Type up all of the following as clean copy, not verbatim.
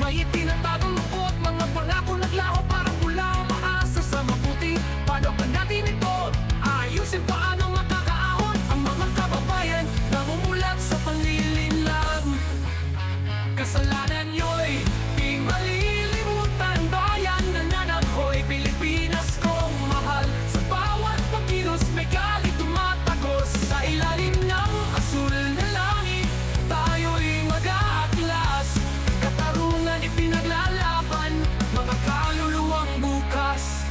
May itinatagong lupot, mga pangako naglaho, parang wala umaasa sa mabuti. Paano ba natin ito ayusin? Paano makakaahon ang mga kababayan namumulat sa panlilinlang? Kasalanan nyo'y di malilimutan. Bayan na nanakhoy, Pilipinas kong mahal. Sa bawat pagkilos may galit tumatagos. Sa ilalim ng asul na langit tayo'y mag-aaklas. Katarungan ipinaglalaban, mga kaluluwang bukas.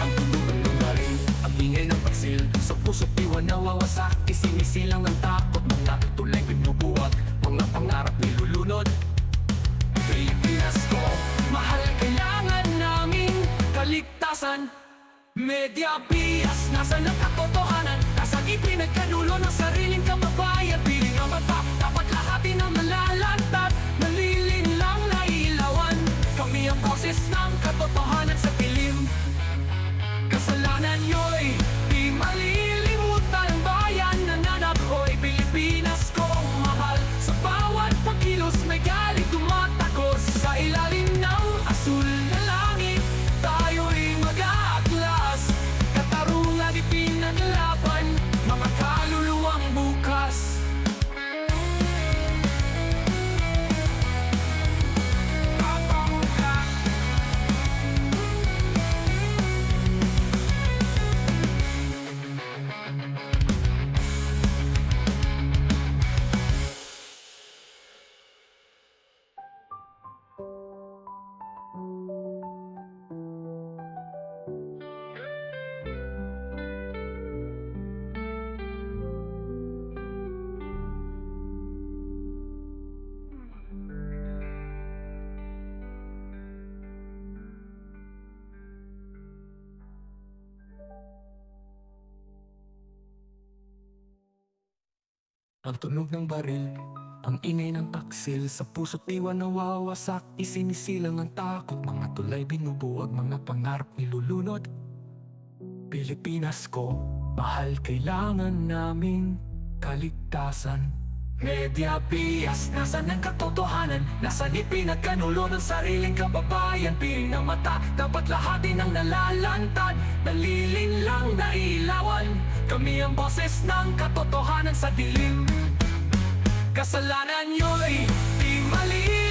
Ang tulungan ng galing, ang ingay ng pagsil, sa puso't diwa nawawasak, isinisilang ng takot. Mga tulay binubuwag, mga pangarap nilulunod. Pilipinas ko, mahal, kailangan namin kaligtasan. Media bias, nasa ng katotohanan? Nasa ipinagkanulo ng sariling kababayan? Piling ang mata, dapat lahatin ang nalalantad. Nalilinlang nailawan, kami ang boses ng katotohanan sa pilim. Kasalanan nyo'y di malilimutan. Bayan na nanakhoy, Pilipinas kong mahal. Sa bawat pagkilos may galit tumatagos. Sa ilalim ng asul na langit tayo'y mag-aaklas. Katarungan ipinaglaban, mga kaluluwang bukas. Ang tunog ng baril, ang ingay ng taksil, sa puso't diwa nawawasak, isinisilang ang takot. Mga tulay binubuwag, mga pangarap nilulunod. Pilipinas ko, mahal, kailangan namin kaligtasan. Media bias, nasan ang katotohanan? Nasan ipinagkanulo ng sariling kababayan? Piling ng mata, dapat lahatin ang nalalantad. Nalilinlang nailawan, kami ang boses ng katotohanan sa dilim. Kasalanan nyo'y di mali